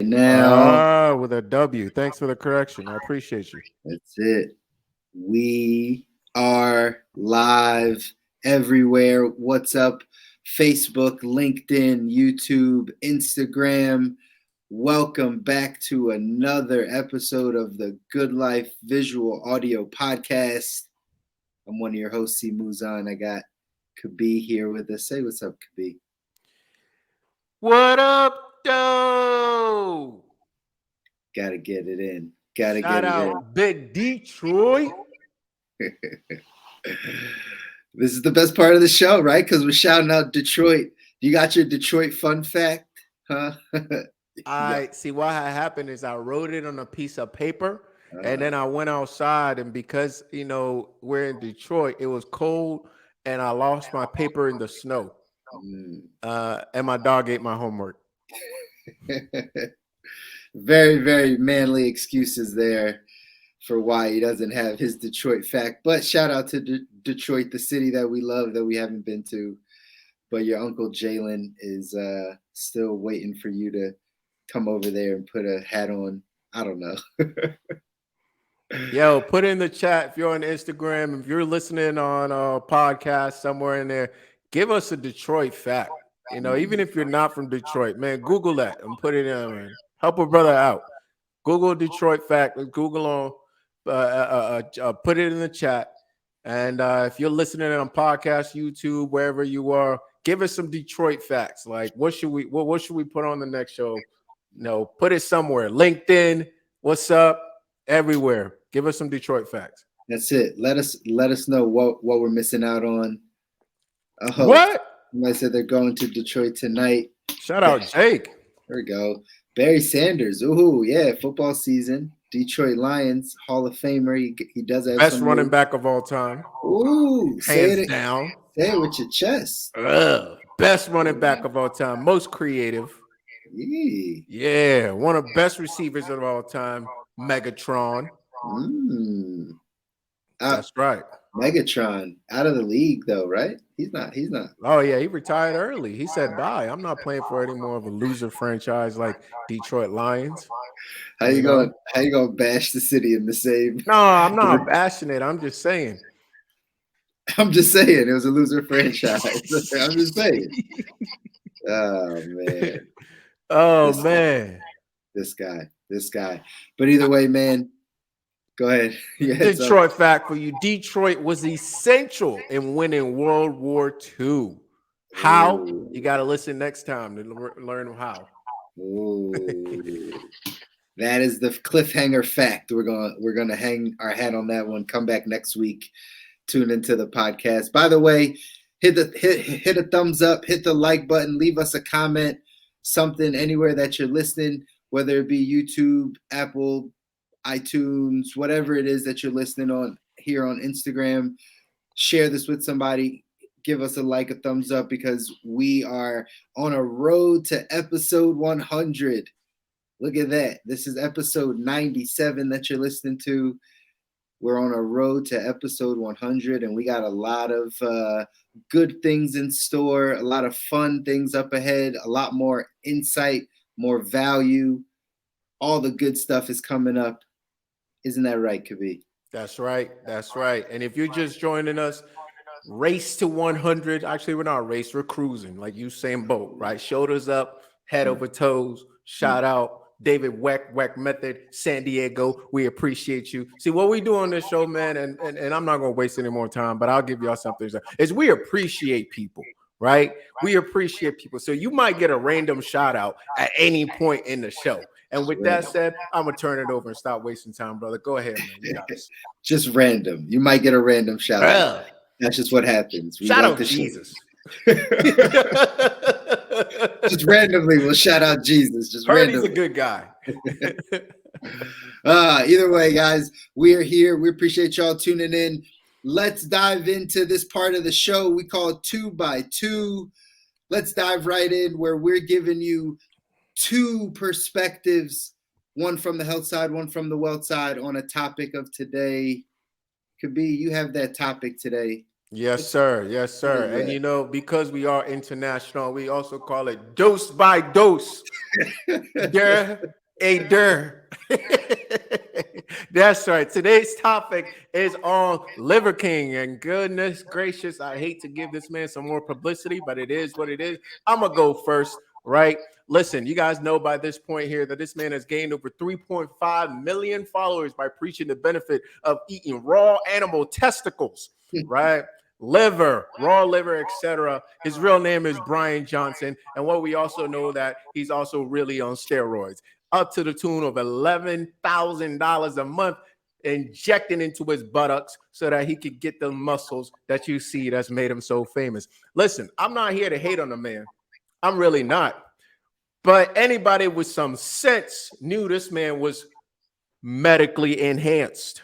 now. With a W. Thanks for the correction. I appreciate you. That's it. We are live everywhere. What's up? Facebook, LinkedIn, YouTube, Instagram. Welcome back to another episode of the Good Life Visual Audio Podcast. I'm one of your hosts, C. Muzan. I got Kabi here with us. Say what's up, Kabi. What up, though? Gotta get it in. Shout out Big Detroit. This is the best part of the show, right? Because we're shouting out Detroit. You got your Detroit fun fact, huh? I see what had happened is I wrote it on a piece of paper and then I went outside, and because we're in Detroit, it was cold and I lost my paper in the snow. And my dog ate my homework. Very, very manly excuses there for why he doesn't have his Detroit fact. But shout out to Detroit, the city that we love, that we haven't been to. But your Uncle Jalen is still waiting for you to come over there and put a hat on. I don't know. Yo, put in the chat if you're on Instagram, if you're listening on a podcast somewhere in there, give us a Detroit fact. Even if you're not from Detroit, man, Google that and put it in, man. Help a brother out. Google Detroit fact. Google on, put it in the chat. And if you're listening on podcast, YouTube, wherever you are, give us some Detroit facts. Like, what should we put on the next show? Put it somewhere. LinkedIn, what's up? Everywhere. Give us some Detroit facts. That's it. Let us know what we're missing out on. What? I said they're going to Detroit tonight. Shout out Jake. There we go. Barry Sanders. Ooh, yeah, football season. Detroit Lions, Hall of Famer. He does have best running back of all time. Ooh, hands down. Say it with your chest. Best running back of all time. Most creative. Yeah, one of the best receivers of all time. Megatron. That's right. Megatron out of the league though, right? He's not. Oh yeah, he retired early. He said bye. I'm not playing for any more of a loser franchise like Detroit Lions. How you gonna bash the city in the same? No, I'm not bashing it. I'm just saying. It was a loser franchise. I'm just saying. Oh man. This guy. But either way, man. Go ahead. Detroit fact for you. Detroit was essential in winning World War II. How? Ooh. You got to listen next time to learn how. That is the cliffhanger fact. We're gonna hang our hat on that one. Come back next week. Tune into the podcast. By the way, hit a thumbs up, hit the like button, leave us a comment, something anywhere that you're listening, whether it be YouTube, Apple, iTunes, whatever it is that you're listening on here on Instagram. Share this with somebody. Give us a like, a thumbs up, because we are on a road to episode 100. Look at that. This is episode 97 that you're listening to. We're on a road to episode 100, and we got a lot of good things in store, a lot of fun things up ahead, a lot more insight, more value. All the good stuff is coming up. Isn't that right, Kabi? That's right. And if you're just joining us, race to 100. Actually, we're not race. We're cruising like Usain Bolt, right? Shoulders up, head over toes. Shout out David Weck Method, San Diego. We appreciate you. See, what we do on this show, man, and I'm not going to waste any more time, but I'll give y'all something, is we appreciate people, right? We appreciate people. So you might get a random shout out at any point in the show. And with that said, I'm going to turn it over and stop wasting time, brother. Go ahead, man. You got this. Just random. You might get a random shout out. That's just what happens. Shout out Jesus. Just randomly, we'll shout out Jesus. Just randomly. He's a good guy. Either way, guys, we are here. We appreciate y'all tuning in. Let's dive into this part of the show we call 2 by 2. Let's dive right in, where we're giving you 2 perspectives, one from the health side, one from the wealth side, on a topic of today. Kabi, you have that topic today. Yes, sir. Yes, What sir. is And that? you know, because we are international, we also call it dose by dose. Der, a der. That's right. Today's topic is on Liver King. And goodness gracious, I hate to give this man some more publicity, but it is what it is. I'm going to go first, right? Listen, you guys know by this point here that this man has gained over 3.5 million followers by preaching the benefit of eating raw animal testicles, right? Liver, raw liver, etc. His real name is Brian Johnson, and what we also know that he's also really on steroids, up to the tune of $11,000 a month, injecting into his buttocks so that he could get the muscles that you see that's made him so famous. Listen, I'm not here to hate on the man. I'm really not. But anybody with some sense knew this man was medically enhanced.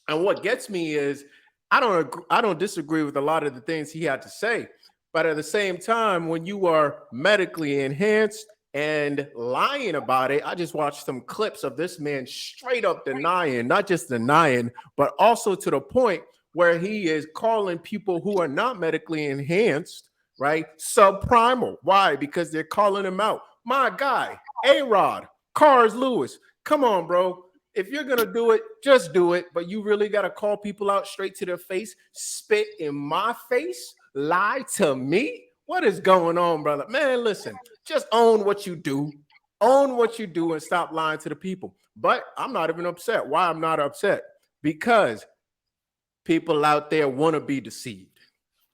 And what gets me is I don't disagree with a lot of the things he had to say, but at the same time, when you are medically enhanced and lying about it, I just watched some clips of this man straight up denying, not just denying, but also to the point where he is calling people who are not medically enhanced, right, subprimal. Why? Because they're calling him out. My guy, A-Rod, Cars Lewis, come on, bro. If you're gonna do it, just do it. But you really gotta call people out straight to their face, spit in my face, lie to me. What is going on, brother? Man, listen, just own what you do. Own what you do and stop lying to the people. But I'm not even upset. Why I'm not upset? Because people out there want to be deceived.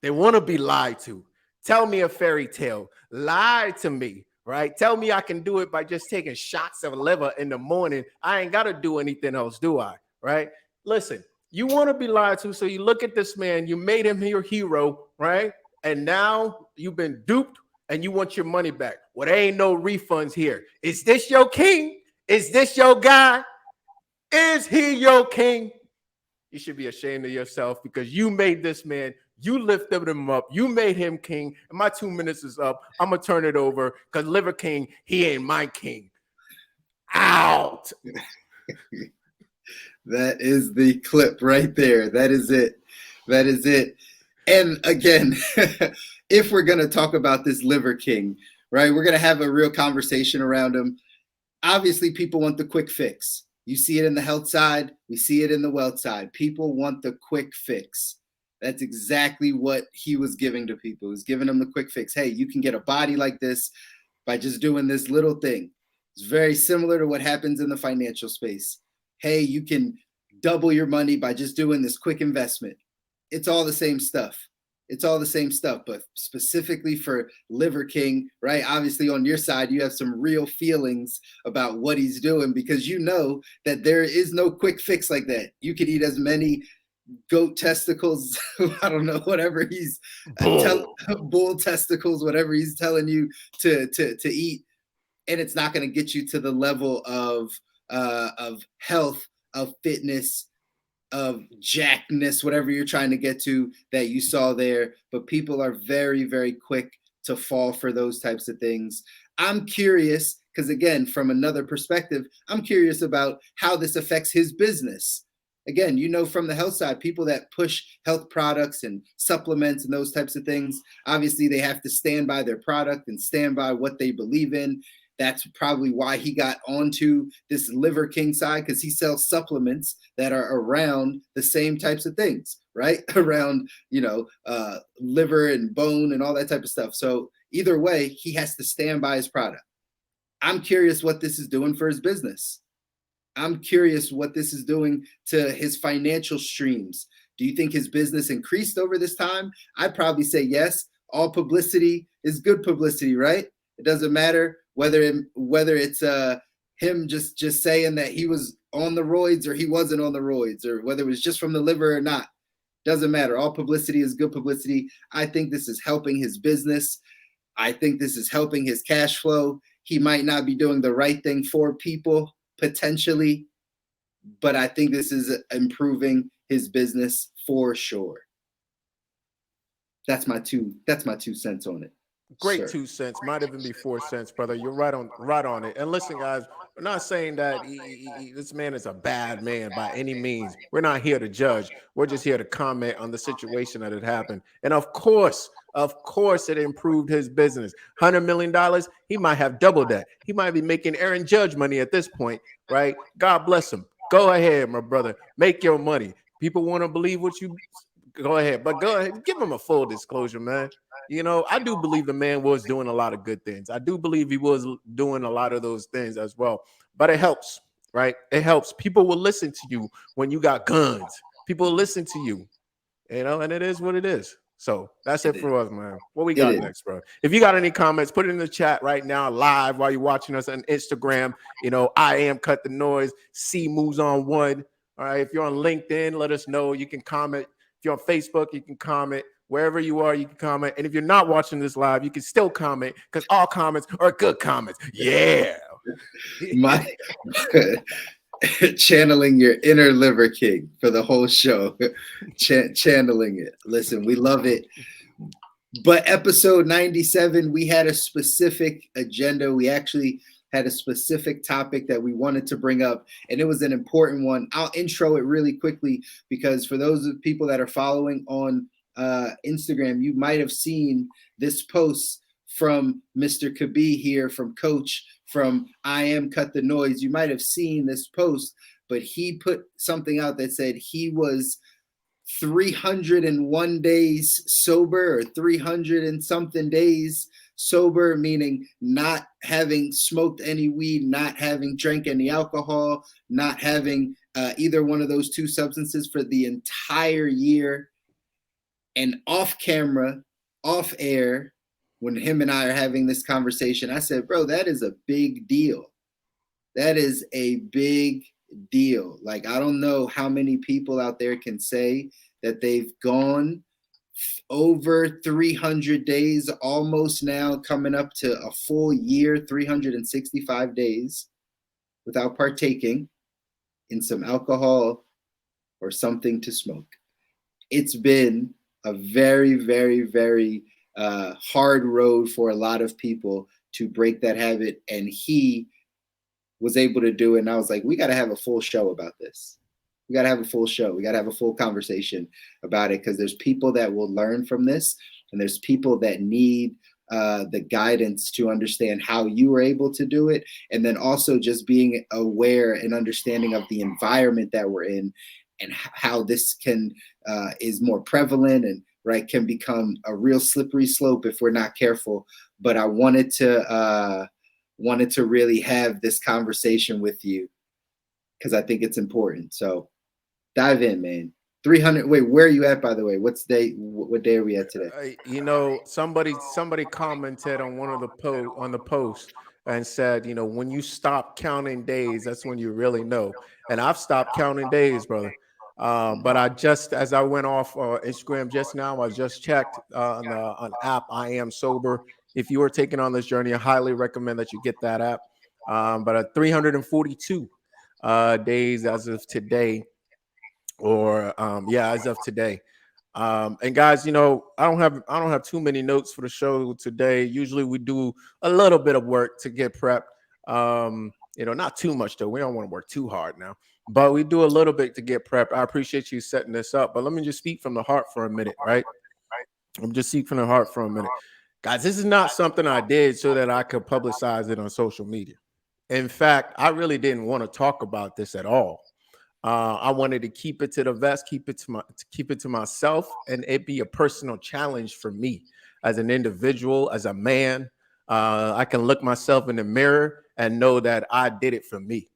They want to be lied to. Tell me a fairy tale. Lie to me, right? Tell me I can do it by just taking shots of liver in the morning. I ain't got to do anything else, do I? Right? Listen, you want to be lied to. So you look at this man, you made him your hero, right? And now you've been duped and you want your money back. Well, there ain't no refunds here. Is this your king? Is this your guy? Is he your king? You should be ashamed of yourself because you made this man, you lifted him up, you made him king. And my 2 minutes is up. I'm gonna turn it over because Liver King, he ain't my king. Out. That is the clip right there. That is it. That is it. And again, if we're going to talk about this Liver King, right, we're going to have a real conversation around him. Obviously, people want the quick fix. You see it in the health side, we see it in the wealth side. People want the quick fix. That's exactly what he was giving to people. He was giving them the quick fix. Hey, you can get a body like this by just doing this little thing. It's very similar to what happens in the financial space. Hey, you can double your money by just doing this quick investment. It's all the same stuff. It's all the same stuff, but specifically for Liver King, right? Obviously, on your side, you have some real feelings about what he's doing because you know that there is no quick fix like that. You could eat as many goat testicles, I don't know, whatever he's bull testicles, whatever he's telling you to eat, and it's not going to get you to the level of health, of fitness, of jackness, whatever you're trying to get to that you saw there. But people are very, very quick to fall for those types of things. I'm curious because, again, from another perspective, I'm curious about how this affects his business. Again, you know, from the health side, people that push health products and supplements and those types of things, obviously they have to stand by their product and stand by what they believe in. That's probably why he got onto this Liver King side, because he sells supplements that are around the same types of things, right? Around, liver and bone and all that type of stuff. So either way, he has to stand by his product. I'm curious what this is doing for his business. I'm curious what this is doing to his financial streams. Do you think his business increased over this time? I'd probably say yes. All publicity is good publicity, right? It doesn't matter whether it's him just saying that he was on the roids or he wasn't on the roids, or whether it was just from the liver or not. Doesn't matter. All publicity is good publicity. I think this is helping his business. I think this is helping his cash flow. He might not be doing the right thing for people potentially, but I think this is improving his business for sure. That's my 2 cents on it. Great Sir. 2 cents. Might even be 4 cents, brother. You're right on it. And listen, guys, We're not saying that this man is a bad man by any means. We're not here to judge. We're just here to comment on the situation that had happened. And of course, it improved his business. $100 million, he might have doubled that. He might be making Aaron Judge money at this point, right? God bless him. Go ahead, my brother. Make your money. People want to believe what you go ahead, but go ahead, give him a full disclosure, man. I do believe the man was doing a lot of good things. I do believe he was doing a lot of those things as well. But it helps, right? It helps. People will listen to you when you got guns. People will listen to you, and it is what it is. So that's It it is. for us, man. What we It got is. next, bro? If you got any comments, put it in the chat right now, live while you're watching us on Instagram. I am Cut the Noise. C moves on one. All right. If you're on LinkedIn, let us know. You can comment. If you're on Facebook, you can comment. Wherever you are, you can comment. And if you're not watching this live, you can still comment because all comments are good comments. Yeah. My channeling your inner Liver King for the whole show, channeling it. Listen, we love it. But episode 97, we had a specific agenda. We actually had a specific topic that we wanted to bring up, and it was an important one. I'll intro it really quickly because for those of people that are following on Instagram, you might have seen this post from Mr. Kabi here, from Coach, from I Am Cut the Noise. You might have seen this post, but he put something out that said he was 301 days sober, or 300 and something days sober, meaning not having smoked any weed, not having drank any alcohol, not having either one of those two substances for the entire year. And off camera, off air, when him and I are having this conversation, I said, bro, that is a big deal. That is a big deal. Like, I don't know how many people out there can say that they've gone over 300 days, almost now coming up to a full year, 365 days, without partaking in some alcohol or something to smoke. It's been a very, very, very hard road for a lot of people to break that habit. And he was able to do it. And I was like, we got to have a full show about this. We got to have a full show. We got to have a full conversation about it because there's people that will learn from this, and there's people that need the guidance to understand how you were able to do it, and then also just being aware and understanding of the environment that we're in and how this can is more prevalent and right can become a real slippery slope if we're not careful. But I wanted to really have this conversation with you because I think it's important. So dive in, man. 300. Wait, where are you at, by the way? What day are we at today? Somebody commented on one of the posts and said, when you stop counting days, that's when you really know. And I've stopped counting days, brother. But as I went off Instagram just now, I just checked on app I Am Sober. If you are taking on this journey, I highly recommend that you get that app. But at 342 days as of today, or as of today. And guys, I don't have too many notes for the show today. Usually we do a little bit of work to get prepped. Not too much though. We don't want to work too hard now, but we do a little bit to get prepped. I appreciate you setting this up, but let me just speak from the heart for a minute, right? I'm just speak from the heart for a minute. Guys, this is not something I did so that I could publicize it on social media. In fact, I really didn't want to talk about this at all. I wanted to keep it to the vest, keep it to myself, and it be a personal challenge for me as an individual, as a man. I can look myself in the mirror and know that I did it for me.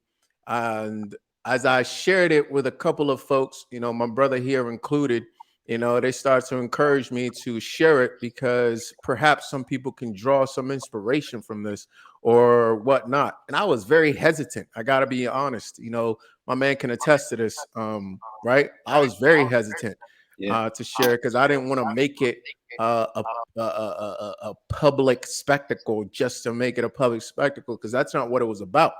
And as I shared it with a couple of folks, my brother here included, they start to encourage me to share it because perhaps some people can draw some inspiration from this or whatnot. And I was very hesitant. I got to be honest. My man can attest to this. Right? I was very hesitant to share because I didn't want to make it a public spectacle just to make it a public spectacle because that's not what it was about.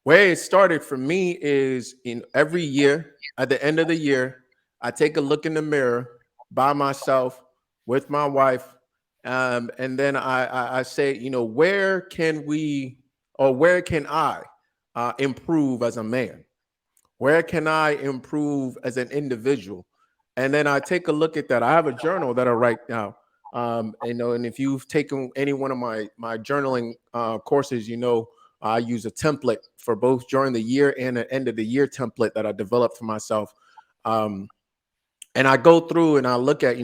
Where it started for me is in every year, at the end of the year, I take a look in the mirror by myself with my wife. And then I say, where can we, or where can I improve as a man? Where can I improve as an individual? And then I take a look at that. I have a journal that I write now. And if you've taken any one of my journaling courses, I use a template for both during the year and an end of the year template that I developed for myself. Um, and I go through and I look at,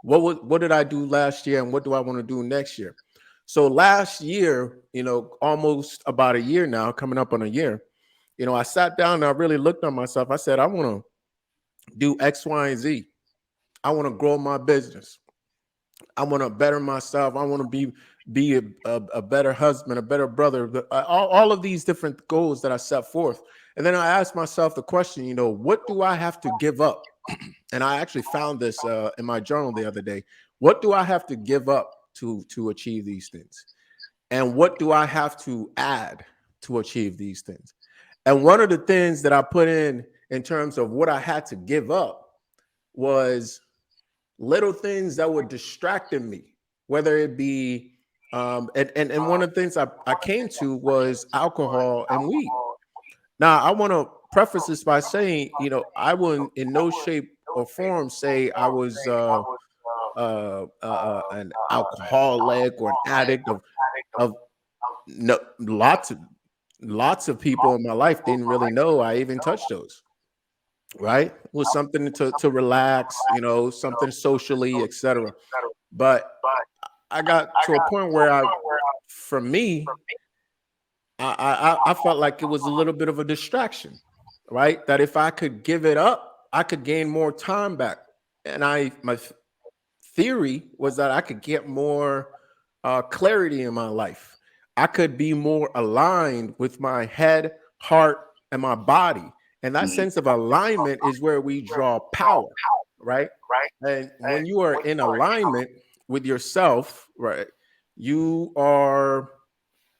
what did I do last year and what do I want to do next year? So last year, almost about a year now, coming up on a year, I sat down and I really looked at myself. I said, I want to do X, Y, and Z. I want to grow my business. I want to better myself. I want to be a better husband, a better brother. All of these different goals that I set forth. And then I asked myself the question, what do I have to give up? And I actually found this in my journal the other day. What do I have to give up to achieve these things? And what do I have to add to achieve these things? And one of the things that I put in terms of what I had to give up was little things that were distracting me, whether it be and one of the things I came to was alcohol and weed. Now, I want to preface this by saying, I wouldn't in no shape or form say I was an alcoholic or an addict of no, lots of people in my life didn't really know I even touched those. Right, it was something to relax, something socially, etc. But I got to a point where for me, I felt like it was a little bit of a distraction, right? That if I could give it up, I could gain more time back. And my theory was that I could get more clarity in my life. I could be more aligned with my head, heart, and my body. And that sense of alignment is where we draw power, right? And when you are in alignment with yourself, right, you are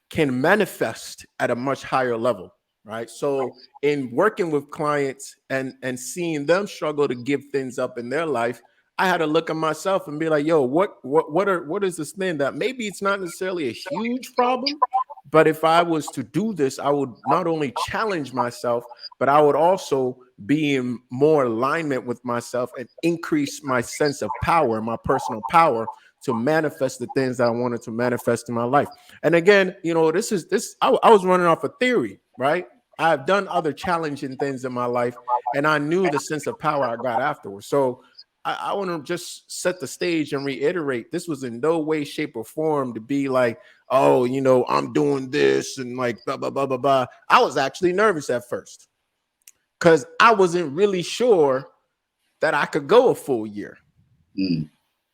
can manifest at a much higher level, right? So in working with clients and seeing them struggle to give things up in their life, I had to look at myself and be like, yo, what is this thing that maybe it's not necessarily a huge problem, but if I was to do this, I would not only challenge myself, but I would also be in more alignment with myself and increase my sense of power, my personal power, to manifest the things that I wanted to manifest in my life. And again, I was running off a theory, right? I've done other challenging things in my life, and I knew the sense of power I got afterwards. So I want to just set the stage and reiterate, this was in no way, shape, or form to be like, oh, I'm doing this and like blah, blah, blah, blah, blah. I was actually nervous at first because I wasn't really sure that I could go a full year.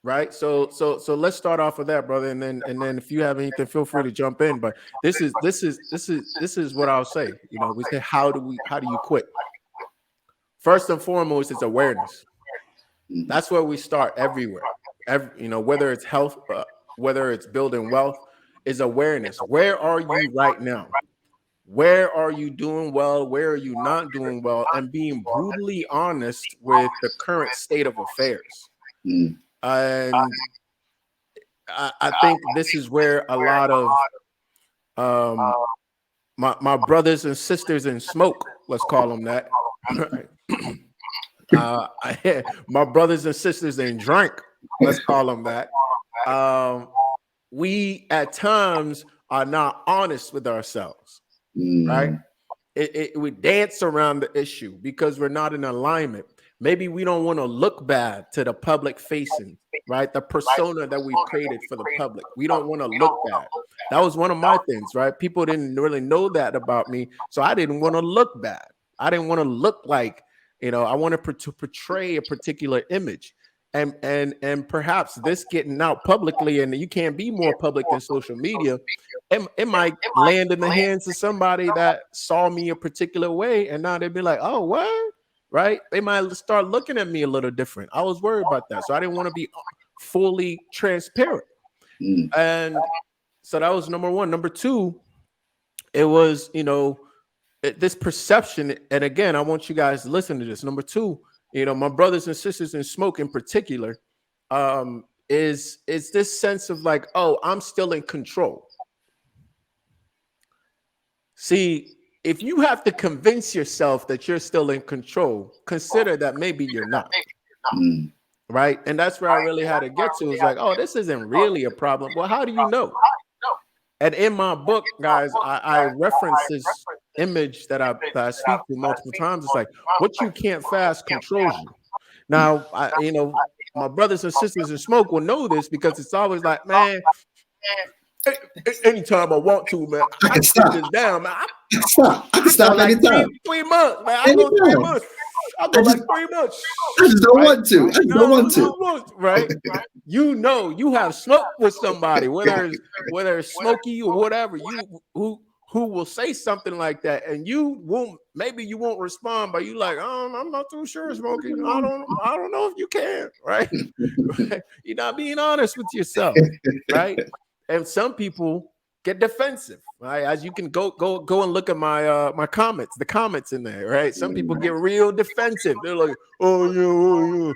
Right. So let's start off with that, brother. And then if you have anything, feel free to jump in. But this is what I'll say. We say, how do you quit? First and foremost, it's awareness. That's where we start everywhere. Whether it's health, whether it's building wealth, is awareness. Where are you right now? Where are you doing well? Where are you not doing well? And being brutally honest with the current state of affairs. And I think this is where a lot of um, my brothers and sisters in smoke, let's call them that. My brothers and sisters in drink, let's call them that. We at times are not honest with ourselves, right? We dance around the issue because we're not in alignment. Maybe we don't want to look bad to the public facing, right? The persona that we've created for the public. We don't want to look bad. That was one of my things, right? People didn't really know that about me. So I didn't want to look bad. I didn't want to look like, I wanted to portray a particular image. And perhaps this getting out publicly, and you can't be more public than social media, it might land in the hands of somebody that saw me a particular way, and now they'd be like, oh, what? Right? They might start looking at me a little different. I was worried about that. So I didn't want to be fully transparent. And so that was number one. Number two, it was, this perception. And again, I want you guys to listen to this. Number two, my brothers and sisters in smoke in particular, is this sense of like, oh, I'm still in control. See, if you have to convince yourself that you're still in control, consider that maybe you're not. Mm. Right. And that's where I really had to get to. It's like, oh, this isn't really a problem. Well, how do you know? And in my book, guys, I reference this image that I speak to multiple times. It's like what you can't fast controls you. Now, my brothers and sisters in smoke will know this because it's always like, man, anytime I want to, man, I I can can put stop. this down, man. I can stop. I can I go stop like anytime. 3 months, man. I go three Anytime. months. I I go just like 3 months, I just don't right? want to. I just don't No, want to. no, right? You know, you have smoked with somebody, whether it's Smokey or whatever, who will say something like that, and maybe you won't respond, but you like, oh, I'm not too sure, Smokey. I don't know if you can, right? Right? You're not being honest with yourself, right? And some people get defensive, right? As you can go and look at my comments, the comments in there, right? Some people get real defensive. They're like, oh yeah,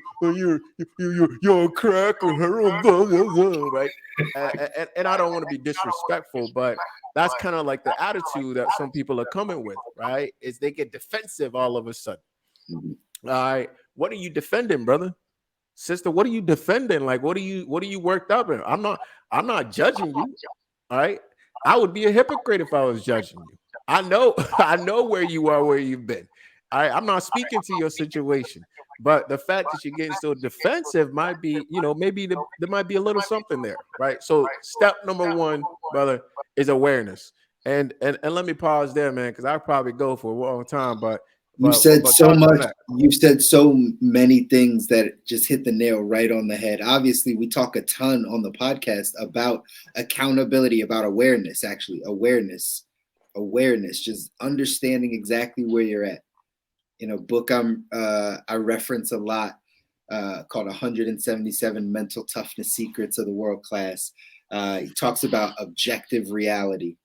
you're a cracker, right? And I don't want to be disrespectful, but that's kind of like the attitude that some people are coming with, right? Is they get defensive all of a sudden. All right, what are you defending, brother? Sister, what are you defending? Like, what are you worked up in? I'm not judging you. All right. I would be a hypocrite if I was judging you. I know, I know where you are, where you've been. All right. I'm not speaking to your situation, but the fact that you're getting so defensive might be, maybe there might be a little something there, right? So step number one, brother, is awareness. And let me pause there, man, because I probably go for a long time, but You but said but so touch on much. that. You've said so many things that just hit the nail right on the head. Obviously, we talk a ton on the podcast about accountability, about awareness, actually, awareness, just understanding exactly where you're at. In a book I reference a lot called 177 Mental Toughness Secrets of the World Class. He talks about objective reality,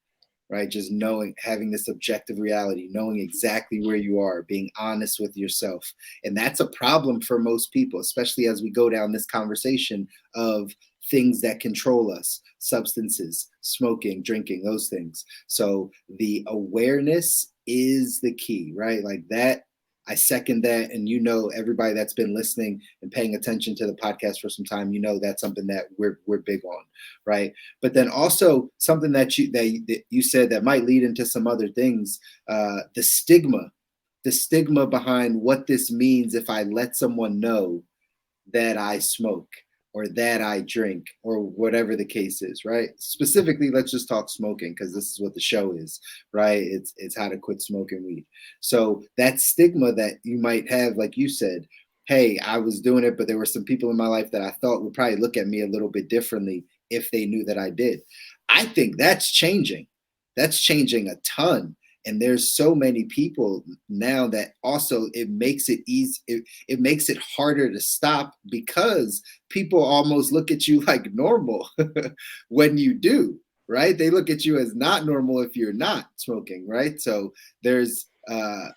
right? Just knowing, having this objective reality, knowing exactly where you are, being honest with yourself. And that's a problem for most people, especially as we go down this conversation of things that control us, substances, smoking, drinking, those things. So the awareness is the key, right? Like that. I second that. And everybody that's been listening and paying attention to the podcast for some time, that's something that we're big on, right? But then also something that you said that might lead into some other things, the stigma behind what this means if I let someone know that I smoke or that I drink or whatever the case is, right? Specifically, let's just talk smoking because this is what the show is, right? It's how to quit smoking weed. So that stigma that you might have, like you said, hey, I was doing it, but there were some people in my life that I thought would probably look at me a little bit differently if they knew that I did. I think that's changing. That's changing a ton. And there's so many people now that also it makes it easy. It makes it harder to stop because people almost look at you like normal when you do, right? They look at you as not normal if you're not smoking, right? So there's a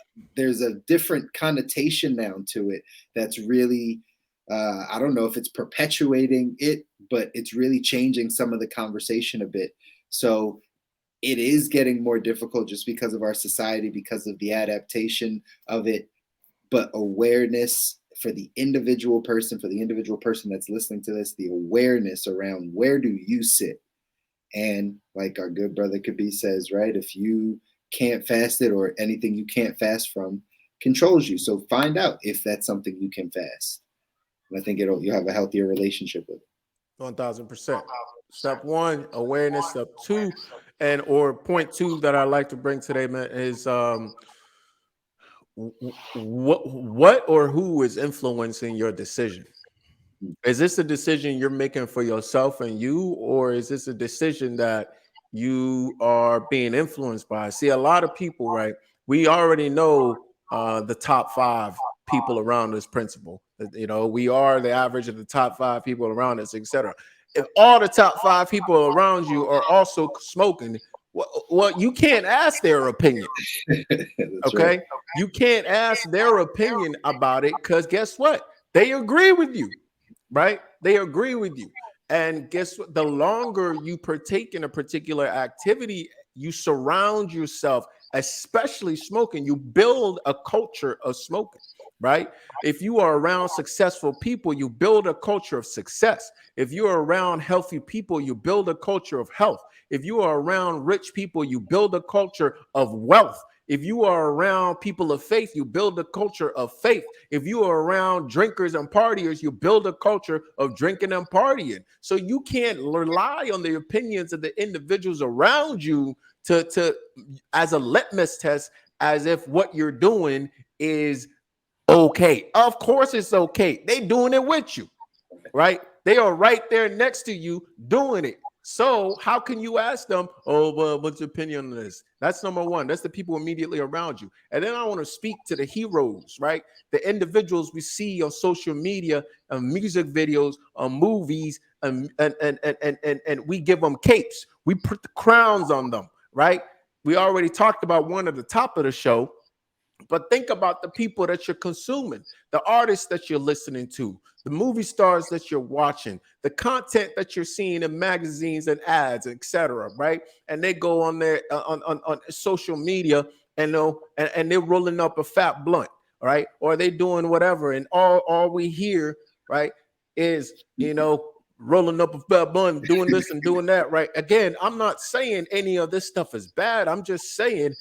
different connotation now to it that's really I don't know if it's perpetuating it, but it's really changing some of the conversation a bit. So it is getting more difficult just because of our society, because of the adaptation of it. But awareness for the individual person, that's listening to this, the awareness around where do you sit? And like our good brother Kabi says, right, if you can't fast it or anything you can't fast from controls you. So find out if that's something you can fast. And I think you'll have a healthier relationship with it. 1000%. Step one, awareness. Step two, or point two that I like to bring today, man, is what or who is influencing your decision? Is this a decision you're making for yourself and you, or is this a decision that you are being influenced by? See, a lot of people, right? We already know the top five people around this principle. We are the average of the top five people around us, etc. If all the top five people around you are also smoking, well, you can't ask their opinion. That's right. Okay, you can't ask their opinion about it because guess what? They agree with you, right? They agree with you. And guess what? The longer you partake in a particular activity, you surround yourself especially smoking, you build a culture of smoking, right? If you are around successful people, you build a culture of success. If you are around healthy people, you build a culture of health. If you are around rich people, you build a culture of wealth. If you are around people of faith, you build a culture of faith. If you are around drinkers and partiers, you build a culture of drinking and partying. So you can't rely on the opinions of the individuals around you to as a litmus test, as if what you're doing is okay. Of course it's okay. They doing it with you, right? They are right there next to you doing it. So how can you ask them, oh, well, what's your opinion on this? That's number one. That's the people immediately around you. And then I want to speak to the heroes, right? The individuals we see on social media, on music videos, on movies, and we give them capes. We put the crowns on them, right? We already talked about one at the top of the show, but think about the people that you're consuming, the artists that you're listening to, the movie stars that you're watching, the content that you're seeing in magazines and ads, etc. Right? And they go on their on social media and and they're rolling up a fat blunt, right? Or they doing whatever, and all we hear, right, is rolling up a fat blunt, doing this and doing that, right? Again, I'm not saying any of this stuff is bad. I'm just saying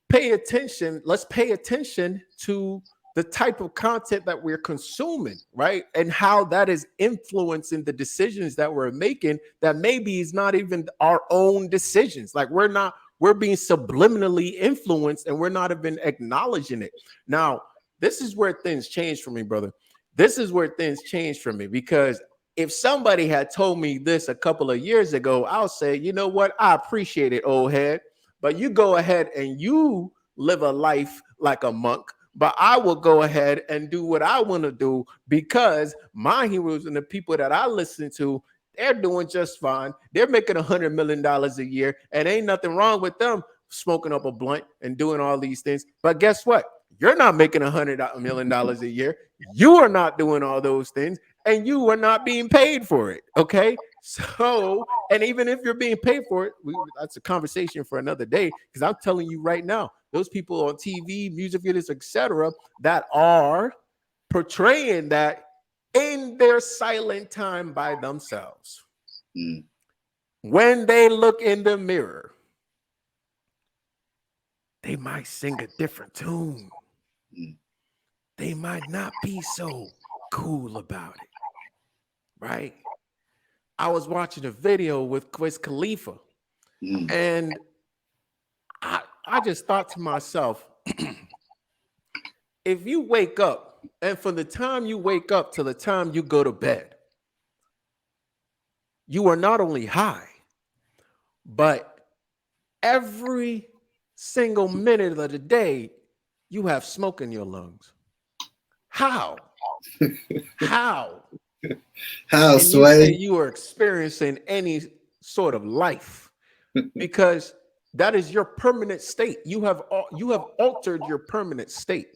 pay attention. Let's pay attention to the type of content that we're consuming, right? And how that is influencing the decisions that we're making that maybe is not even our own decisions. Like we're being subliminally influenced and we're not even acknowledging it. Now, this is where things change for me, brother. This is where things change for me, because if somebody had told me this a couple of years ago, I'll say, you know what? I appreciate it, old head. But you go ahead and you live a life like a monk. But I will go ahead and do what I want to do, because my heroes and the people that I listen to, they're doing just fine. They're making $100 million a year, and ain't nothing wrong with them smoking up a blunt and doing all these things. But guess what? You're not making $100 million a year. You are not doing all those things, and you are not being paid for it. Okay. So, and even if you're being paid for it, that's a conversation for another day. Because I'm telling you right now, those people on TV, music videos, etc., that are portraying that in their silent time by themselves, when they look in the mirror, they might sing a different tune. They might not be so cool about it, right? I was watching a video with Wiz Khalifa, and I just thought to myself, if you wake up, and from the time you wake up to the time you go to bed, you are not only high, but every single minute of the day, you have smoke in your lungs. How? How? How, Can you say Sway? you are experiencing any sort of life? Because that is your permanent state. You have altered your permanent state,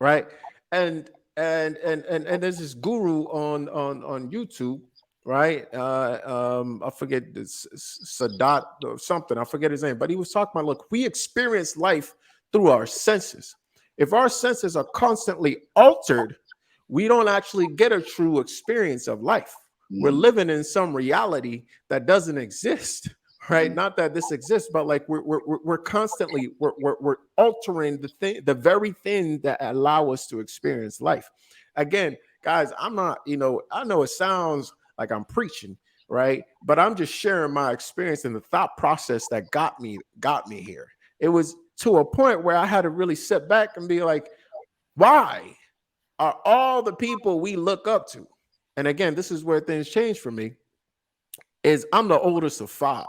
right? And there's this guru on YouTube, right? I forget this Sadat or something. I forget his name, but he was talking about, look, we experience life through our senses. If our senses are constantly altered, we don't actually get a true experience of life. We're living in some reality that doesn't exist, right? Not that this exists, but like we're constantly we're altering the very thing that allow us to experience life. Again, guys, I'm not, I know it sounds like I'm preaching, right? But I'm just sharing my experience and the thought process that got me here. It was to a point where I had to really sit back and be like, why are all the people we look up to? And again, this is where things change for me, is I'm the oldest of 5.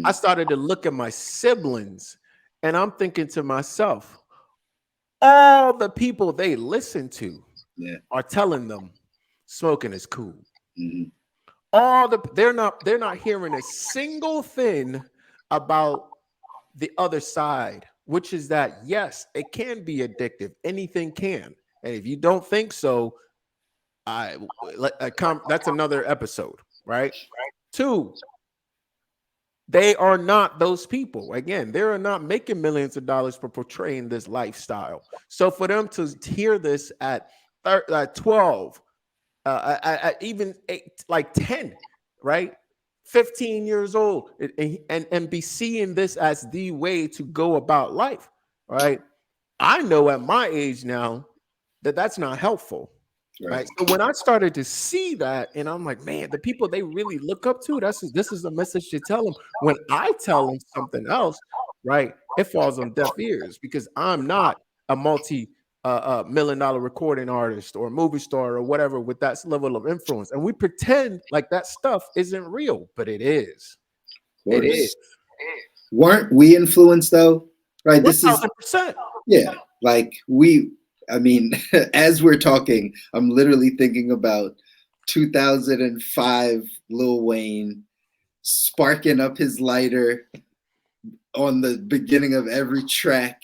I started to look at my siblings and I'm thinking to myself, all the people they listen to are telling them smoking is cool. They're not hearing a single thing about the other side, which is that yes, it can be addictive. Anything can. And if you don't think so, that's another episode, right? 2, They are not those people. Again, they are not making millions of dollars for portraying this lifestyle. So for them to hear this at 12, even eight, like 10, right? 15 years old, and be seeing this as the way to go about life, right? I know at my age now that that's not helpful. Right. Right. So when I started to see that, and I'm like, man, the people they really look up to, this is a message to tell them. When I tell them something else, right, it falls on deaf ears because I'm not a multi-million-dollar recording artist or movie star or whatever with that level of influence. And we pretend like that stuff isn't real, but it is. Of It is. course. Weren't we influenced though? Right. One This is thousand percent. yeah. Like I mean, as we're talking, I'm literally thinking about 2005 Lil Wayne sparking up his lighter on the beginning of every track,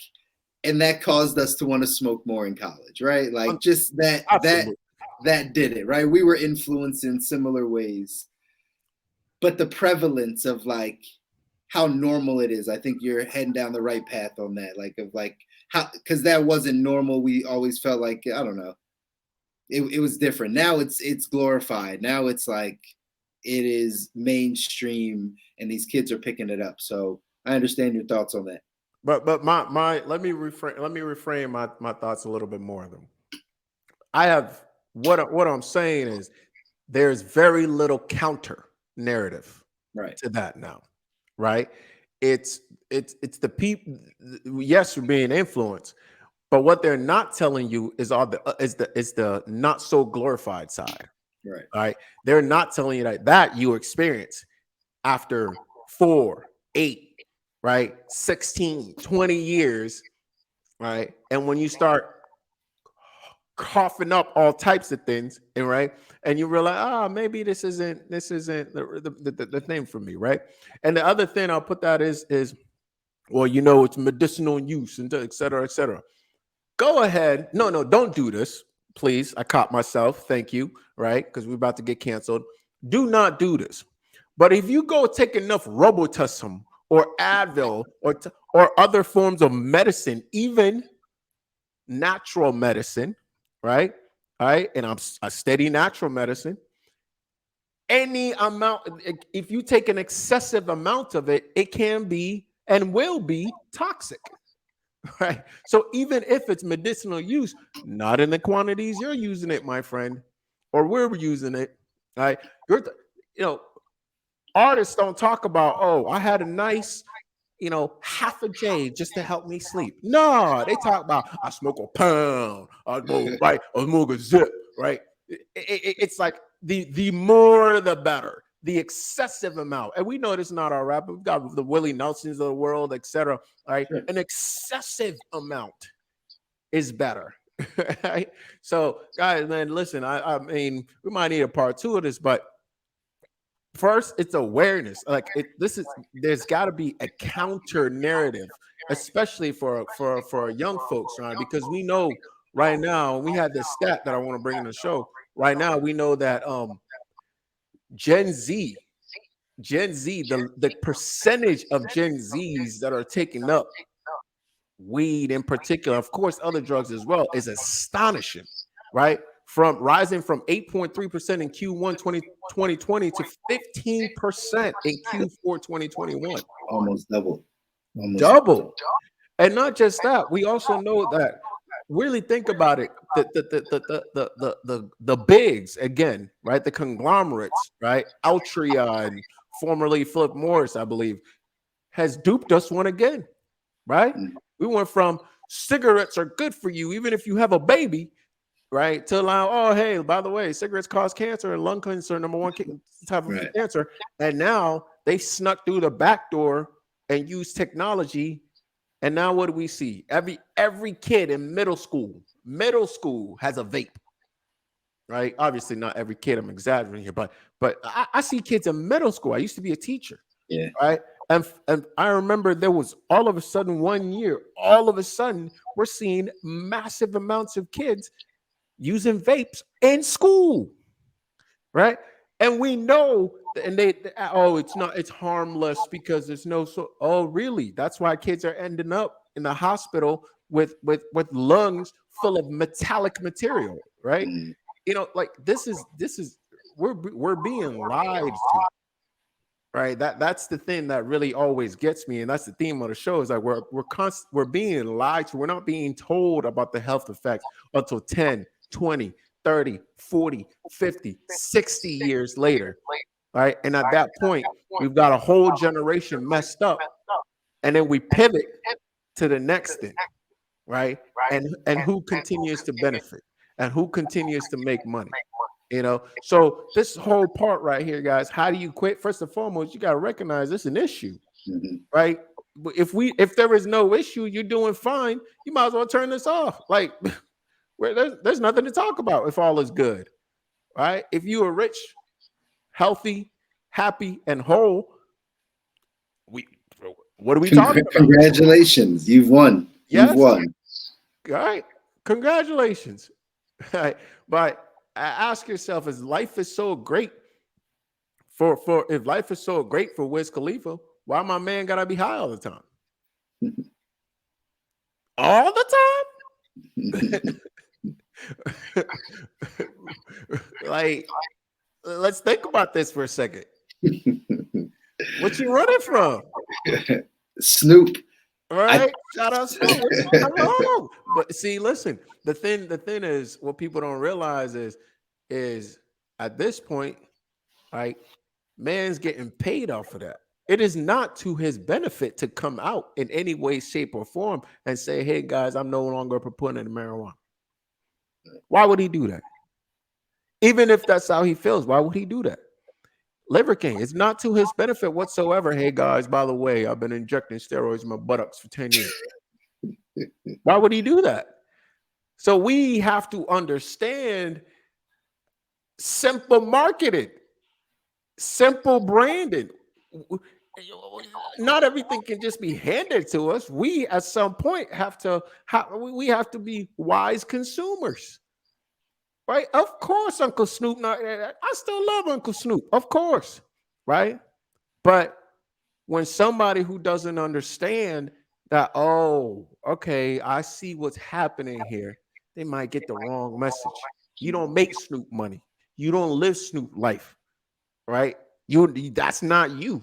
and that caused us to want to smoke more in college, right? Like just Absolutely. that did it, right? We were influenced in similar ways, but the prevalence of like how normal it is, I think you're heading down the right path on that. Like of like how, because that wasn't normal. We always felt like, I don't know, it was different. Now it's glorified. Now it's like it is mainstream, and these kids are picking it up. So I understand your thoughts on that. But my let me reframe my thoughts a little bit more of them. I have what I'm saying is there's very little counter narrative Right. to that now, right? It's the people. Yes, you're being influenced, but what they're not telling you is all the is the not so glorified side, Right. right? They're not telling you that you experience after 4, 8, right, 16, 20 years, right? And when you start coughing up all types of things, and right, and you realize, maybe this isn't the thing for me, right? And the other thing I'll put that is well, it's medicinal use and et cetera, et cetera. Go ahead. No, don't do this, please. I caught myself. Thank you, right? Because we're about to get canceled. Do not do this. But if you go take enough Robitussin or Advil or other forms of medicine, even natural medicine, right? All right, and I'm a steady natural medicine. Any amount, if you take an excessive amount of it, it can be and will be toxic, right? So even if it's medicinal use, not in the quantities you're using it, my friend, or we're using it, right? You're, you know, artists don't talk about, oh, I had a nice, half a J just to help me sleep. No, they talk about I smoke a pound, I go right, I smoke a zip, right? It's like the more the better, the excessive amount. And we know this is not our rap. We've got the Willie Nelsons of the world, etc. Right? Sure. An excessive amount is better. Right? So, guys, man, listen, I mean, we might need a part 2 of this, but first it's awareness. Like there's got to be a counter narrative, especially for young folks, right? Because we know right now, we had this stat that I want to bring in the show. Right now we know that gen z the percentage of gen z's that are taking up weed in particular, of course other drugs as well, is astonishing, right? From rising from 8.3% in Q1 2020 to 15% in Q4 2021. Almost double. Almost Double. And not just that, we also know that, really think about it, the bigs again, right? The conglomerates, right? Altria and formerly Philip Morris, I believe, has duped us one again, right? mm, We went from cigarettes are good for you, even if you have a baby, right? To allow, oh, hey, by the way, cigarettes cause cancer and lung cancer, number one type of right. cancer. And now they snuck through the back door and used technology. And now what do we see? Every kid in middle school has a vape, right? Obviously not every kid, I'm exaggerating here, but I see kids in middle school. I used to be a teacher, Yeah. right? And I remember there was all of a sudden one year, all of a sudden we're seeing massive amounts of kids using vapes in school, right? And we know and oh, it's not, it's harmless because there's no, so, oh really, that's why kids are ending up in the hospital with lungs full of metallic material, right? Mm, Like this is we're being lied to, right? That's the thing that really always gets me, and that's the theme of the show, is like we're being lied to. We're not being told about the health effects until 10, 20, 30, 40, 50, 60 years later, right? And at that point, we've got a whole generation messed up, and then we pivot to the next thing, right? And who continues to benefit, and who continues to make money. So this whole part right here, guys, how do you quit? First and foremost, you got to recognize it's an issue, mhm. right? If there is no issue, you're doing fine, you might as well turn this off. Like, where there's nothing to talk about if all is good, right? If you are rich, healthy, happy, and whole, we what are we talking about? Congratulations, you've won. You've Yes. won. All right. Congratulations. Right. But ask yourself, is life is so great for if life is so great for Wiz Khalifa, why my man gotta be high all the time? All the time? Like, let's think about this for a second. What you running from? Snoop. All right, shout out Snoop. Come on. But see, listen, the thing is, what people don't realize is at this point, right, man's getting paid off of that. It is not to his benefit to come out in any way, shape, or form and say, hey guys, I'm no longer proponent of marijuana. Why would he do that? Even if that's how he feels, why would he do that? Liver King, it's not to his benefit whatsoever. Hey guys, by the way, I've been injecting steroids in my buttocks for 10 years. Why would he do that? So we have to understand simple marketing, simple branding. Not everything can just be handed to us. We at some point we have to be wise consumers. Right? Of course, Uncle Snoop. I still love Uncle Snoop, of course, right? But when somebody who doesn't understand that, oh, okay, I see what's happening here, they might get the wrong message. You don't make Snoop money. You don't live Snoop life, right? That's not you.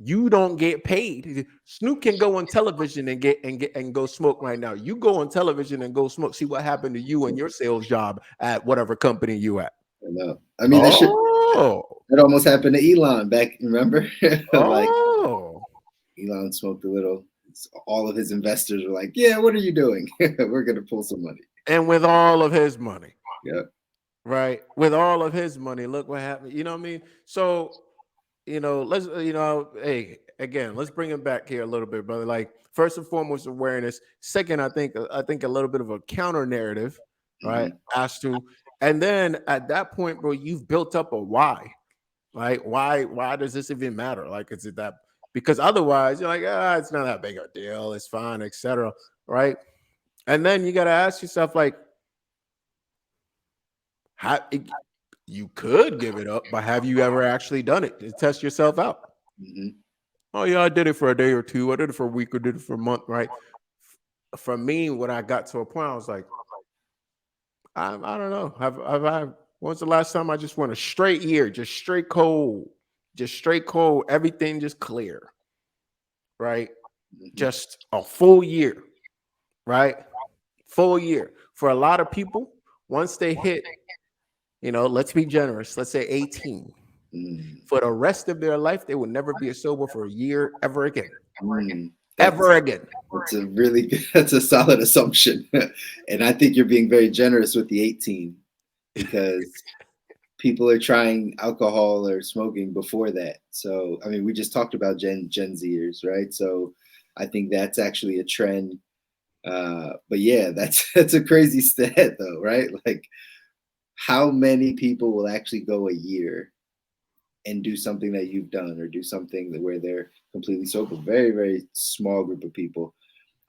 You don't get paid. Snoop can go on television and go smoke right now. You go on television and go smoke. See what happened to you and your sales job at whatever company you at. I know. I mean, Oh, that almost happened to Elon back. Remember, like oh. Elon smoked a little. All of his investors were like, "Yeah, what are you doing? We're gonna pull some money." And with all of his money, Yeah. right? With all of his money, look what happened. You know what I mean? So, let's, hey, again, let's bring it back here a little bit, brother. Like, first and foremost, awareness. Second, I think a little bit of a counter narrative, right? Mhm. As to, and then at that point, bro, you've built up a why, right? Why does this even matter? Like, is it that? Because otherwise, you're like, it's not that big a deal. It's fine, etc. Right? And then you got to ask yourself, like, how you could give it up, but have you ever actually done it to test yourself out? Mhm. Oh yeah, I did it for a day or two. I did it for a week or did it for a month, right? For me, when I got to a point, I was like, I don't know. Have I? When's the last time I just went a straight year, just straight cold, everything just clear, right? Mhm. Just a full year, right? Full year. For a lot of people, once they hit, let's be generous, let's say 18. Mm. For the rest of their life, they will never be sober for a year ever again. Mm. Ever again. That's a really good, that's a solid assumption, and I think you're being very generous with the 18 because people are trying alcohol or smoking before that. So I mean, we just talked about Gen Zers, right? So I think that's actually a trend. But yeah, that's a crazy stat though, right? Like how many people will actually go a year and do something that you've done or do something where they're completely sober? Very, very small group of people.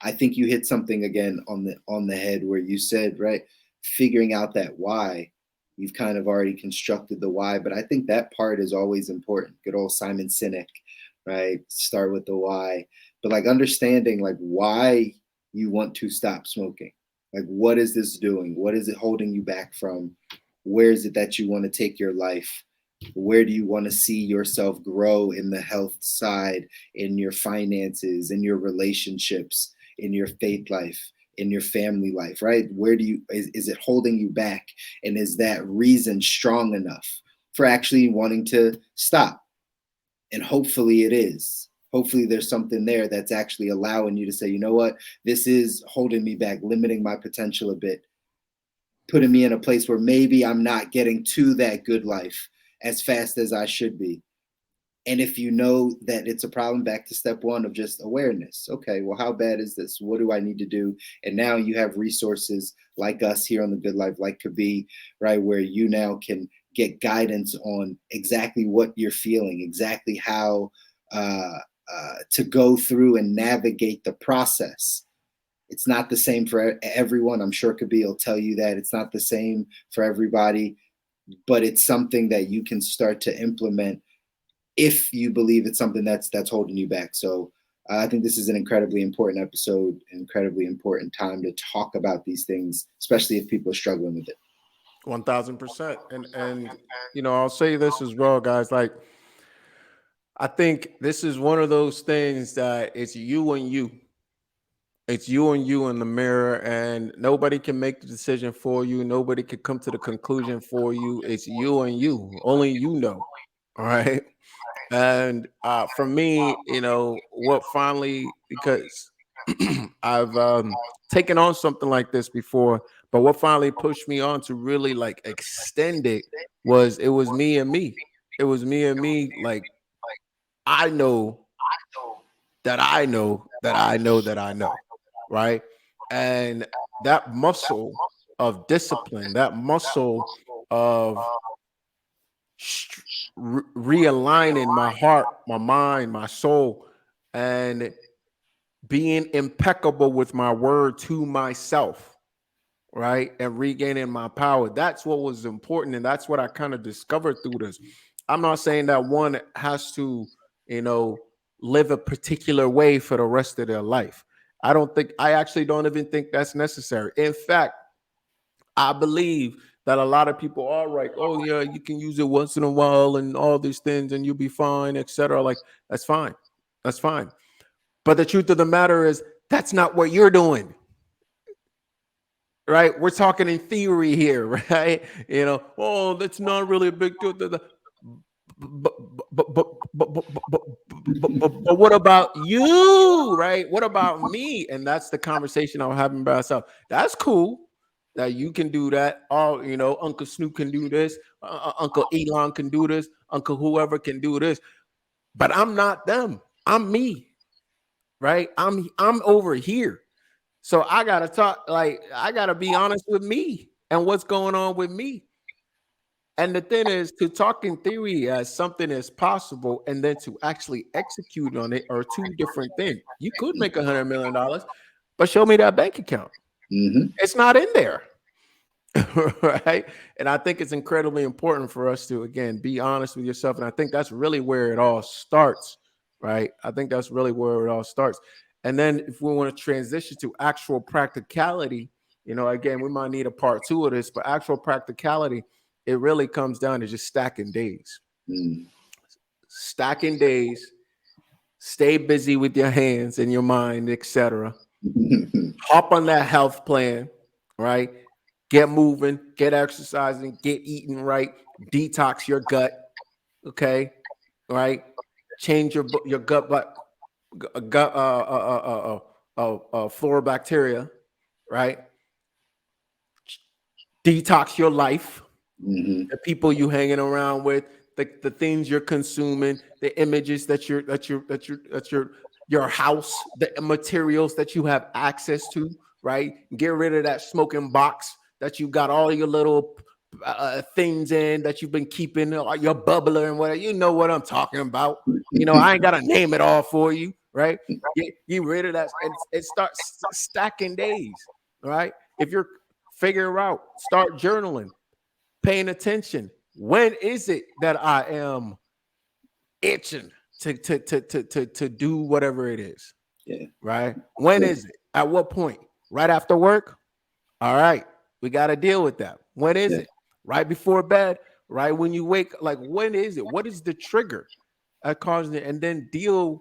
I think you hit something again on the head where you said, right, figuring out that why. You've kind of already constructed the why, but I think that part is always important. Good old Simon Sinek, right? Start with the why, but like understanding like why you want to stop smoking. Like, what is this doing? What is it holding you back from? Where is it that you want to take your life? Where do you want to see yourself grow in the health side, in your finances, in your relationships, in your faith life, in your family life, right? Where do you, is it holding you back? And is that reason strong enough for actually wanting to stop? And hopefully it is. Hopefully there's something there that's actually allowing you to say, you know what, this is holding me back, limiting my potential a bit, putting me in a place where maybe I'm not getting to that good life as fast as I should be. And if you know that it's a problem, back to step one of just awareness. Okay, well, how bad is this? What do I need to do? And now you have resources like us here on the Good Life, like Kabi, right, where you now can get guidance on exactly what you're feeling, exactly how to go through and navigate the process. It's not the same for everyone. I'm sure Kabi will tell you that it's not the same for everybody, but it's something that you can start to implement if you believe it's something that's holding you back. So I think this is an incredibly important episode, incredibly important time to talk about these things, especially if people are struggling with it. 1000%. And I'll say this as well, guys. Like, I think this is one of those things that it's you and you. It's you and you in the mirror, and nobody can make the decision for you. Nobody can come to the conclusion for you. It's you and you. Only you know. All right. And for me, what finally, because I've taken on something like this before, but what finally pushed me on to really like extend it was it was me and me. It was me and me. Like, I know that I know that I know that I know, right? And that muscle of discipline, that muscle of realigning my heart, my mind, my soul, and being impeccable with my word to myself, right? And regaining my power. That's what was important. And that's what I kind of discovered through this. I'm not saying that one has to, you know, live a particular way for the rest of their life. I actually don't even think that's necessary. In fact, I believe that a lot of people are like, oh yeah, you can use it once in a while and all these things and you'll be fine, etc. Like, that's fine. That's fine. But the truth of the matter is that's not what you're doing. Right? We're talking in theory here, right? Oh, that's not really a big deal. But, but what about you, right? What about me? And that's the conversation I'm having by myself. That's cool that you can do that. Oh, Uncle Snoop can do this. Uncle Elon can do this. Uncle whoever can do this. But I'm not them. I'm me, right? I'm over here. So I gotta talk. Like, I gotta be honest with me and what's going on with me. And the thing is, to talk in theory as something is possible and then to actually execute on it are two different things. You could make $100 million, but show me that bank account. Mm-hmm. It's not in there. Right. And I think it's incredibly important for us to, again, be honest with yourself. And I think that's really where it all starts. Right. I think that's really where it all starts. And then if we want to transition to actual practicality, again, we might need a part two of this, but actual practicality, it really comes down to just stacking days. Mm. Stacking days, stay busy with your hands and your mind, etc. Hop on that health plan, right? Get moving, get exercising, get eating right, detox your gut, okay? Right? Change your gut flora bacteria, right? Detox your life, Mm-hmm. the people you hanging around with, the things you're consuming, the images your house, the materials that you have access to, right? Get rid of that smoking box that you got all your little things in that you've been keeping, like your bubbler and whatever. You know what I'm talking about. I ain't gotta name it all for you, right? Get rid of that, and it starts stacking days, right? If you're figure out, start journaling. paying attention. When is it that I am itching to do whatever it is? Yeah. Right? When Yeah. is it? At what point? Right after work? All right, we got to deal with that. When is Yeah. it? Right before bed? Right when you wake? Like, when is it? What is the trigger that causes it? And then deal,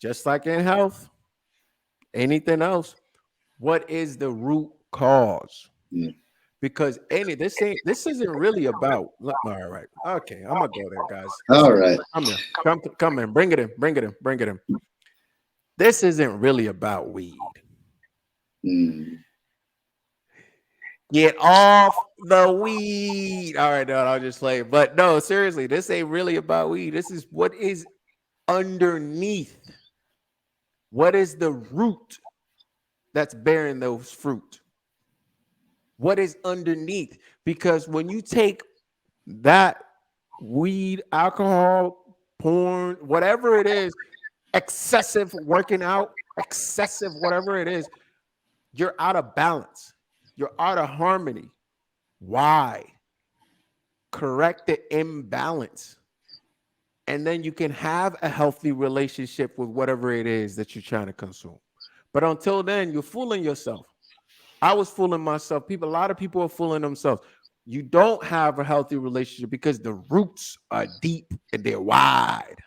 just like in health, anything else. What is the root cause? Yeah. Because this isn't really about. All right, okay, I'm gonna go there, guys. All right. Come here, come in, bring it in, bring it in, bring it in. This isn't really about weed. Mm. Get off the weed. All right, no, I'll just play. But no, seriously, this ain't really about weed. This is what is underneath. What is the root that's bearing those fruit? What is underneath? Because when you take that weed, alcohol, porn, whatever it is, excessive working out, excessive whatever it is, you're out of balance. You're out of harmony. Why? Correct the imbalance. And then you can have a healthy relationship with whatever it is that you're trying to consume. But until then, you're fooling yourself. I was fooling myself. A lot of people are fooling themselves. You don't have a healthy relationship because the roots are deep and they're wide.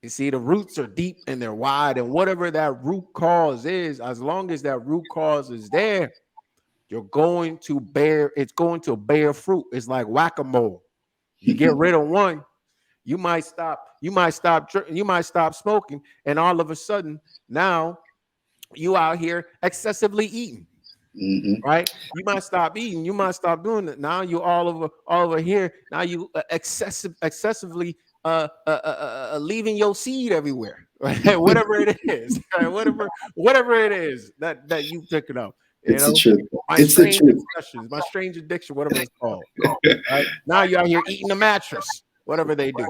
You see, the roots are deep and they're wide. And whatever that root cause is, as long as that root cause is there, it's going to bear fruit. It's like whack-a-mole. You get rid of one, you might stop smoking, and all of a sudden now you out here excessively eating. Mm-hmm. Right? You might stop eating. You might stop doing it. Now you all over here. Now you excessively leaving your seed everywhere. Right? Whatever it is, right? Whatever it is that you pick it up. You It's the know, truth. my It's the strange truth. obsessions, my strange addiction, whatever it's called. Right? Now you out here eating the mattress, whatever they do.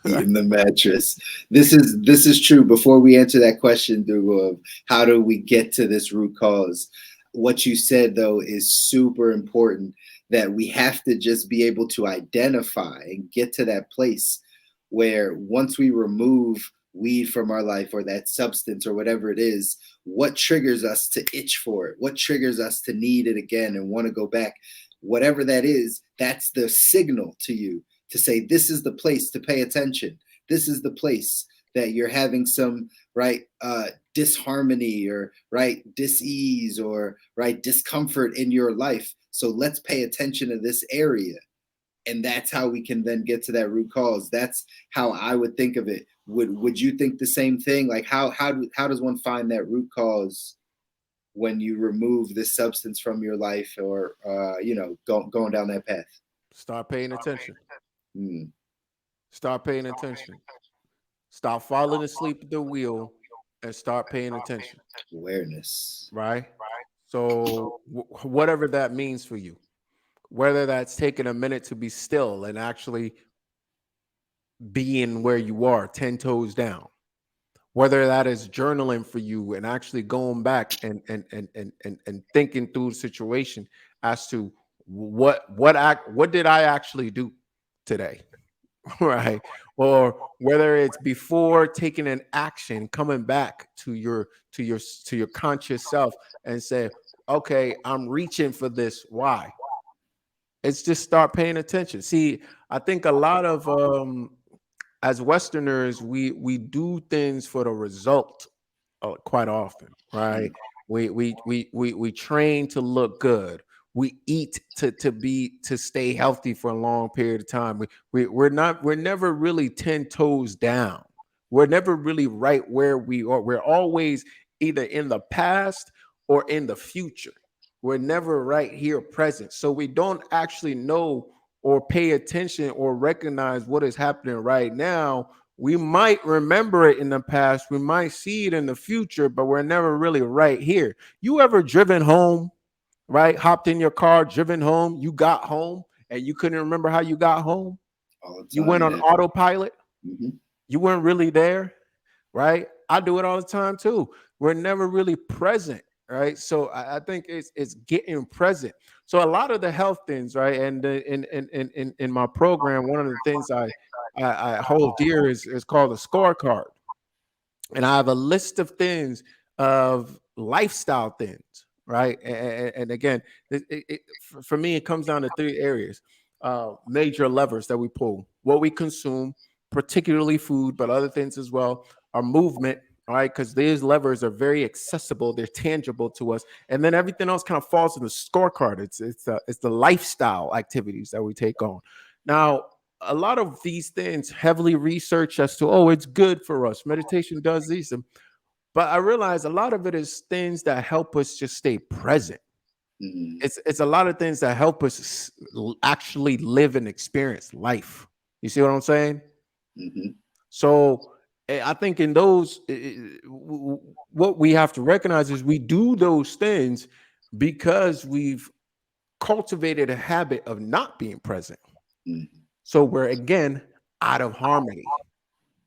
Eating the mattress. This is true. Before we answer that question, Dougal, of how do we get to this root cause? What you said though is super important. That we have to just be able to identify and get to that place where once we remove weed from our life or that substance or whatever it is, what triggers us to itch for it? What triggers us to need it again and want to go back? Whatever that is, that's the signal to you to say this is the place to pay attention. This is the place that you're having some right disharmony or right dis-ease or right discomfort in your life. So let's pay attention to this area. And that's how we can then get to that root cause. That's how I would think of it. Would you think the same thing? Like how does one find that root cause when you remove this substance from your life or going down that path? Start paying attention. Mm. Start paying attention. Stop falling asleep at the wheel and start paying attention. Awareness. Right? So, whatever that means for you, whether that's taking a minute to be still and actually being where you are, 10 toes down, whether that is journaling for you and actually going back and thinking through the situation as to what did I actually do today? Right? Or whether it's before taking an action, coming back to your conscious self and say, okay, I'm reaching for this. Why? It's just start paying attention. See, I think a lot of as Westerners, we do things for the result quite often, right? We train to look good. We eat to stay healthy for a long period of time. We're never really 10 toes down. We're never really right where we are. We're always either in the past or in the future. We're never right here present. So we don't actually know or pay attention or recognize what is happening right now. We might remember it in the past, we might see it in the future, but we're never really right here. You ever driven home, right? Hopped in your car, driven home, you got home and you couldn't remember how you got home? All the You time, went on yeah. autopilot, Mm-hmm. you weren't really there, right? I do it all the time too. We're never really present. right? So I think it's getting present. So a lot of the health things, right? And in my program, one of the things I hold dear is called a scorecard, and I have a list of things of lifestyle things, right? And again, for me, it comes down to three areas, major levers that we pull: what we consume, particularly food, but other things as well, our movement. All right, because these levers are very accessible, they're tangible to us, and then everything else kind of falls in the scorecard. It's the lifestyle activities that we take on. Now, a lot of these things heavily researched as to, oh, it's good for us, meditation does these, but I realize a lot of it is things that help us just stay present. Mm-hmm. It's a lot of things that help us actually live and experience life. You see what I'm saying? Mm-hmm. So I think in those, what we have to recognize is we do those things because we've cultivated a habit of not being present. Mm-hmm. So we're again out of harmony,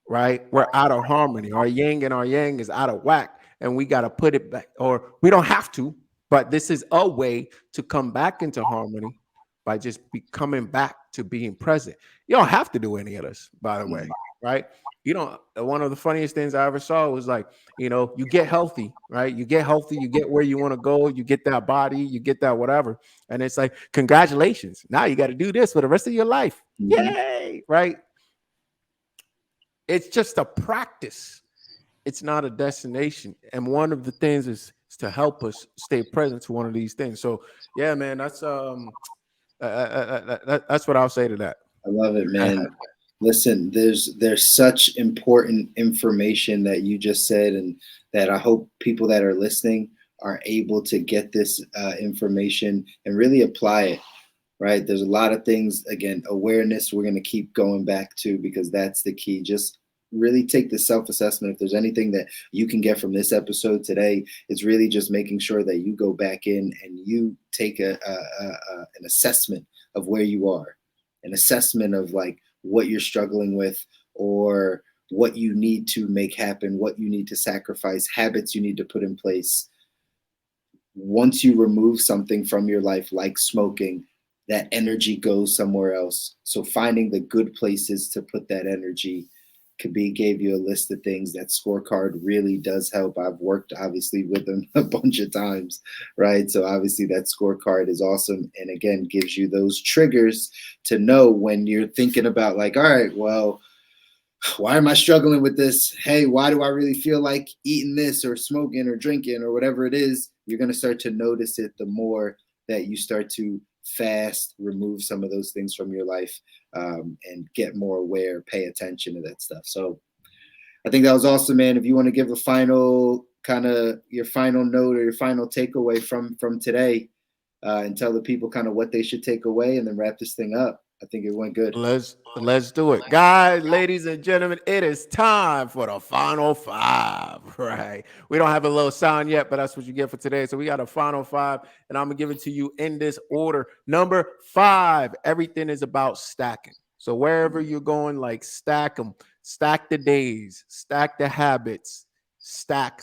right? We're out of harmony. Our yin and our yang is out of whack, and we got to put it back, or we don't have to, but this is a way to come back into harmony by just coming back to being present. You don't have to do any of this, by the way, right? You don't. One of the funniest things I ever saw was like, you get healthy, right? You get healthy, you get where you want to go, you get that body, you get that whatever, and it's like, congratulations. Now you got to do this for the rest of your life. Mm-hmm. Yay, right? It's just a practice. It's not a destination. And one of the things is to help us stay present to one of these things. So yeah, man, that's what I'll say to that. I love it, man. Listen, there's such important information that you just said, and that I hope people that are listening are able to get this information and really apply it. Right? There's a lot of things. Again, awareness. We're going to keep going back to, because that's the key. Just really take the self-assessment. If there's anything that you can get from this episode today, it's really just making sure that you go back in and you take an assessment of where you are, an assessment of like what you're struggling with, or what you need to make happen, what you need to sacrifice, habits you need to put in place. Once you remove something from your life, like smoking, that energy goes somewhere else. So finding the good places to put that energy. Could be gave you a list of things. That scorecard really does help. I've worked obviously with them a bunch of times, right? So obviously that scorecard is awesome, and again gives you those triggers to know when you're thinking about like, all right, well, why am I struggling with this? Hey, why do I really feel like eating this or smoking or drinking or whatever it is? You're going to start to notice it the more that you start to fast, remove some of those things from your life, and get more aware, pay attention to that stuff. So I think that was awesome, man. If you want to give a final kind of your final note or your final takeaway from today, and tell the people kind of what they should take away, and then wrap this thing up. I think it went good. Let's do it. Guys, ladies and gentlemen, it is time for the final five. Right. We don't have a little sound yet, but that's what you get for today. So we got a final five, and I'm gonna give it to you in this order. Number five, everything is about stacking. So wherever you're going, like, stack them, stack the days, stack the habits, stack,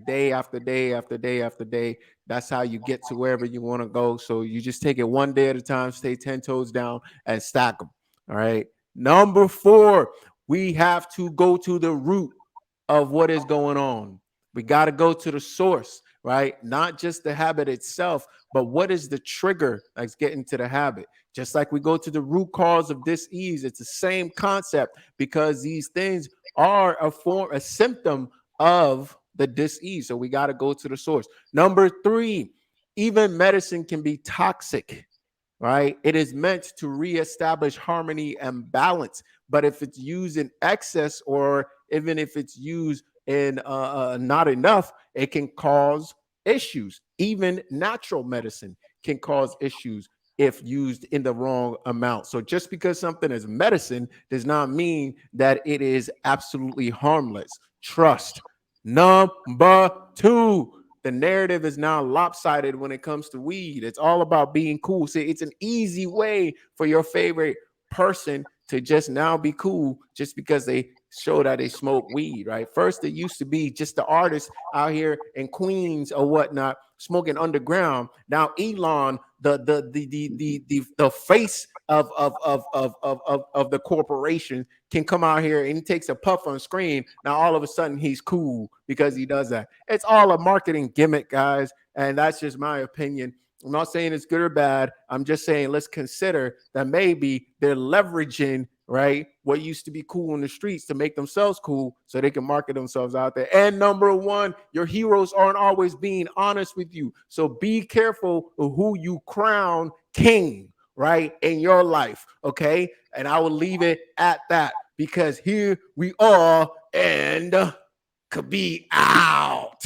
day after day after day after day. That's how you get to wherever you want to go. So you just take it one day at a time, stay 10 toes down, and stack them. All right. Number four, we have to go to the root of what is going on. We got to go to the source, right? Not just the habit itself, but what is the trigger that's getting to the habit? Just like we go to the root cause of dis-ease, it's the same concept, because these things are a symptom of the dis-ease. So we got to go to the source. Number three, even medicine can be toxic, right? It is meant to reestablish harmony and balance. But if it's used in excess, or even if it's used in not enough, it can cause issues. Even natural medicine can cause issues if used in the wrong amount. So just because something is medicine does not mean that it is absolutely harmless. Trust. Number two, the narrative is now lopsided when it comes to weed. It's all about being cool. See, it's an easy way for your favorite person to just now be cool just because they show that they smoke weed, right? First, it used to be just the artists out here in Queens or whatnot smoking underground. Now, Elon, the face of the corporation, can come out here and he takes a puff on screen. Now, all of a sudden, he's cool because he does that. It's all a marketing gimmick, guys, and that's just my opinion. I'm not saying it's good or bad. I'm just saying let's consider that maybe they're leveraging, right, what used to be cool in the streets to make themselves cool so they can market themselves out there. And number one, your heroes aren't always being honest with you. So be careful of who you crown king, right, in your life. Okay. And I will leave it at that because here we are and could be out.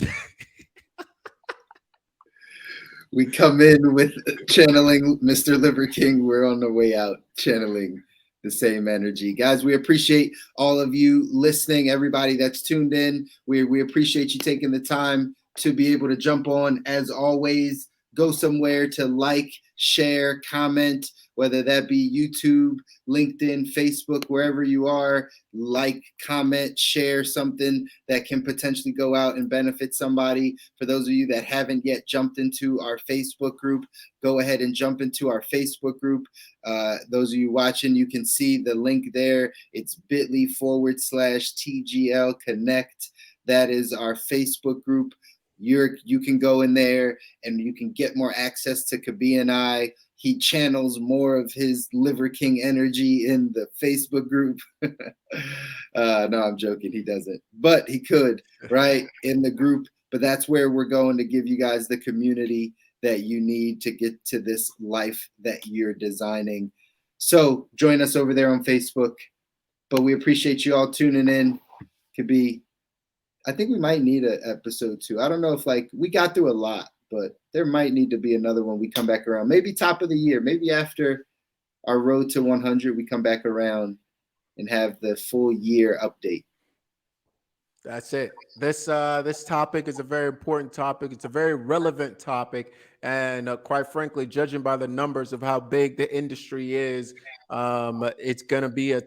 We come in with channeling Mr. Liver King. We're on the way out channeling the same energy. Guys, we appreciate all of you listening, everybody that's tuned in. We appreciate you taking the time to be able to jump on. As always, go somewhere to like, share, comment, whether that be YouTube, LinkedIn, Facebook, wherever you are. Like, comment, share something that can potentially go out and benefit somebody. For those of you that haven't yet jumped into our Facebook group, go ahead and jump into our Facebook group. Those of you watching, you can see the link there. It's bit.ly/TGL Connect. That is our Facebook group. You can go in there and you can get more access to Kabi and I. He channels more of his Liver King energy in the Facebook group. No, I'm joking. He doesn't, but he could, right, in the group. But that's where we're going to give you guys the community that you need to get to this life that you're designing. So join us over there on Facebook. But we appreciate you all tuning in. Kabi, I think we might need an episode 2. I don't know if we got through a lot, but there might need to be another one. We come back around, maybe top of the year, maybe after our road to 100, we come back around and have the full year update. That's it. This topic is a very important topic. It's a very relevant topic, and quite frankly, judging by the numbers of how big the industry is, it's going to be a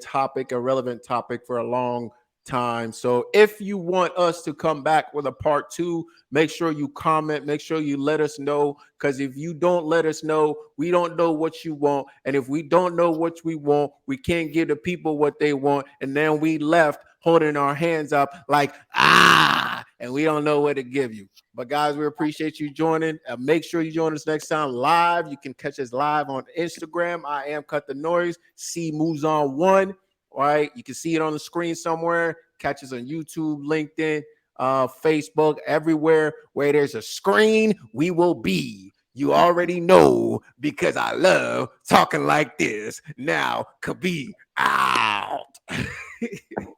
relevant topic for a long time. So if you want us to come back with a part 2, make sure you comment, make sure you let us know, because if you don't let us know, we don't know what you want, and if we don't know what we want, we can't give the people what they want, and then we left holding our hands up like and we don't know what to give you. But guys, we appreciate you joining. Make sure you join us next time live. You can catch us live on Instagram. I am Cut the Noise. C moves on 1. All right, you can see it on the screen somewhere. Catch us on YouTube, LinkedIn, Facebook, everywhere where there's a screen, we will be. You already know because I love talking like this. Now, Kabi out.